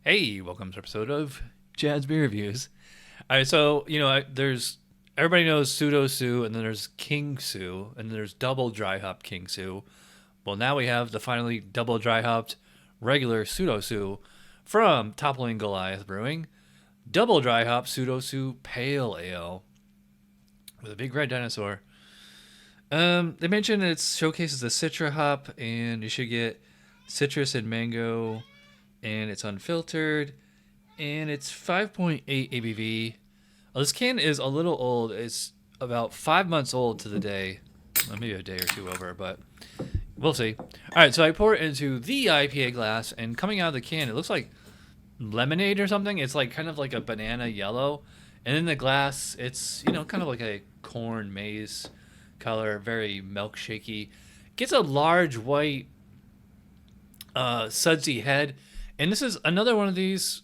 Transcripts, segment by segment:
Hey, welcome to an episode of Jazz Beer Reviews. All right, so there's everybody knows Pseudo Sue, and then there's King Sue, and then there's double dry hop King Sue. Well, now we have the finally double dry hopped regular Pseudo Sue from Toppling Goliath Brewing, double dry hop Pseudo Sue Pale Ale with a big red dinosaur. They mentioned it showcases the Citra hop, and you should get citrus and mango, and it's unfiltered, and it's 5.8 ABV. Well, this can is a little old. It's about 5 months old to the day. Well, maybe a day or two over, but we'll see. All right, so I pour it into the IPA glass, and coming out of the can, it looks like lemonade or something. It's like kind of like a banana yellow, and in the glass, it's kind of like a corn maize color, very milkshakey. Gets a large white sudsy head, and this is another one of these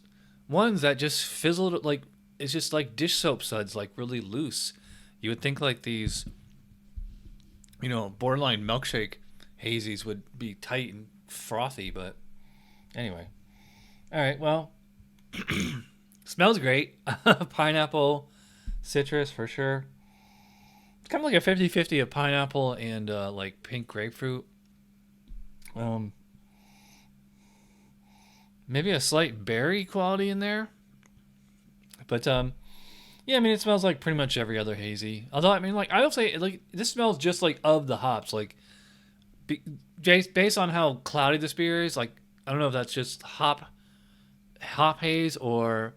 ones that just fizzled, like it's just like dish soap suds, like really loose. You would think like these borderline milkshake hazies would be tight and frothy, but anyway. All right, well, smells great. Pineapple, citrus for sure. It's kind of like a 50-50 of pineapple and like pink grapefruit. Maybe a slight berry quality in there. But yeah, I mean it smells like pretty much every other hazy. Although I mean like I will say like this smells just like of the hops, like based on how cloudy this beer is. Like I don't know if that's just hop haze or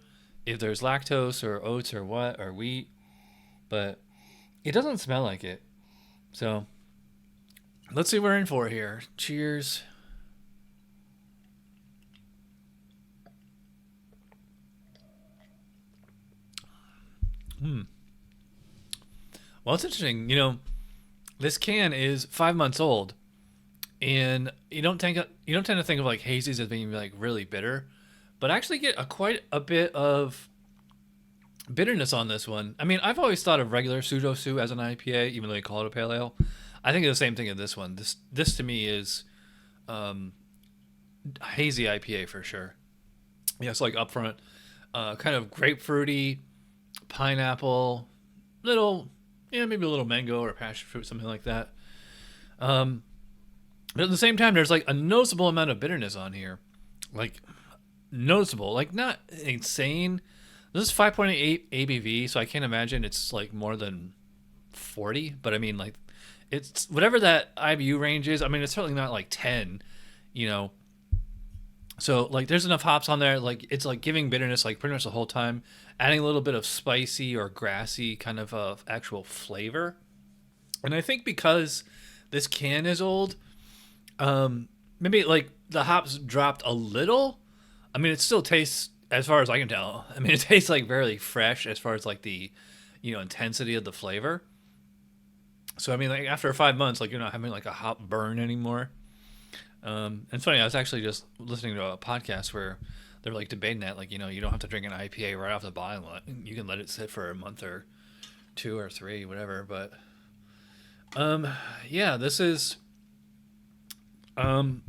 if there's lactose or oats or what or wheat, but it doesn't smell like it. So let's see what we're in for here. Cheers. Well, it's interesting. This can is 5 months old, and you don't tend to think of like hazies as being like really bitter, but I actually get quite a bit of bitterness on this one. I mean, I've always thought of regular Pseudo Sue as an IPA, even though they call it a pale ale. I think it's the same thing in this one. This to me is hazy IPA for sure. Yeah, it's like upfront, kind of grapefruity, pineapple, little, maybe a little mango or passion fruit, something like that. But at the same time, there's like a noticeable amount of bitterness on here, like noticeable, like not insane. This is 5.8 ABV, so I can't imagine it's like more than 40. But I mean, like, it's whatever that IBU range is. I mean, it's certainly not like 10, you know. So like, there's enough hops on there. Like, it's like giving bitterness like pretty much the whole time, adding a little bit of spicy or grassy kind of actual flavor. And I think because this can is old, maybe like the hops dropped a little. I mean, it still tastes, as far as I can tell, I mean, it tastes like very fresh as far as like the, intensity of the flavor. So I mean, like after 5 months, like you're not having like a hop burn anymore. And it's funny, I was actually just listening to a podcast where they're like debating that, like, you don't have to drink an IPA right off the bottle. You can let it sit for a month or two or three, whatever. But yeah, this is for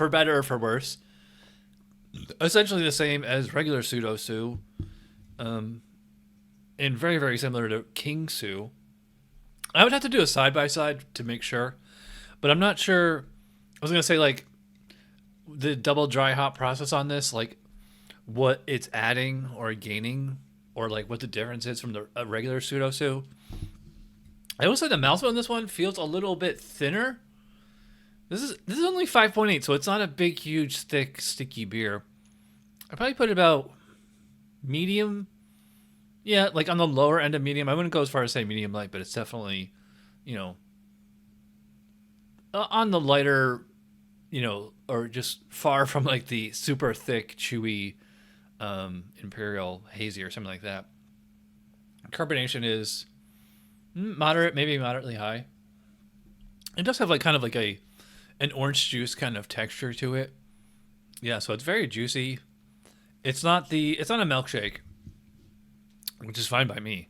better or for worse, essentially the same as regular Pseudo Sue, and very, very similar to King Sue. I would have to do a side by side to make sure, but I'm not sure. I was gonna say like the double dry hop process on this, like what it's adding or gaining, or like what the difference is from the regular Pseudo Sue. I will say the mouthfeel on this one feels a little bit thinner. This is only 5.8, so it's not a big, huge, thick, sticky beer. I probably put it about medium. Yeah, like on the lower end of medium. I wouldn't go as far as say medium light, but it's definitely, on the lighter, or just far from like the super thick, chewy, Imperial Hazy or something like that. Carbonation is moderate, maybe moderately high. It does have like kind of like an orange juice kind of texture to it. Yeah, so it's very juicy. It's not a milkshake, which is fine by me.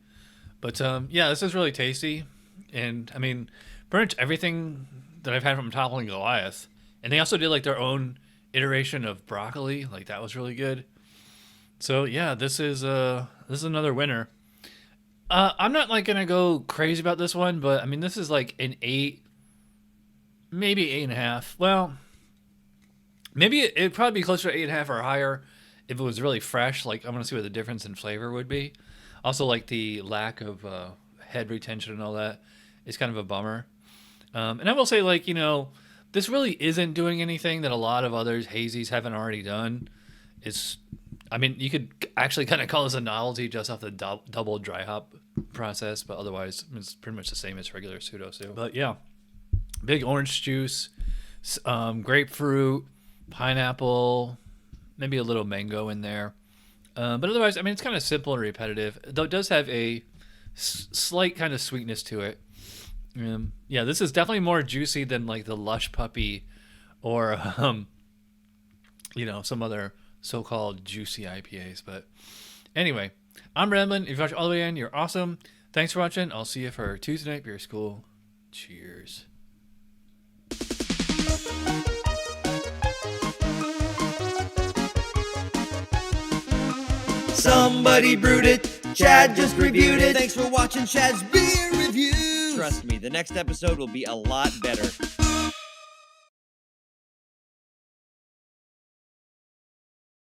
But yeah, this is really tasty. And I mean, pretty much everything that I've had from Toppling Goliath. And they also did like their own iteration of broccoli. Like that was really good. So yeah, this is another winner. I'm not like gonna go crazy about this one, but I mean this is like an 8, maybe 8.5. Well, maybe it'd probably be closer to 8.5 or higher if it was really fresh. Like I want to see what the difference in flavor would be. Also, like the lack of head retention and all that is kind of a bummer. And I will say, like, you know, this really isn't doing anything that a lot of others hazies haven't already done. It's, I mean, you could actually kind of call this a novelty just off the double dry hop process, but otherwise it's pretty much the same as regular Pseudo Sue. But yeah, big orange juice, grapefruit, pineapple, maybe a little mango in there. But otherwise, I mean, it's kind of simple and repetitive, though it does have a slight kind of sweetness to it. Yeah, this is definitely more juicy than like the Lush Puppy or, you know, some other so-called juicy IPAs. But anyway, I'm Redmond. If you watched all the way in, you're awesome. Thanks for watching. I'll see you for Tuesday Night Beer School. Cheers. Somebody brewed it, Chad just reviewed it. Thanks for watching Chad's Beer Review. Trust me, the next episode will be a lot better.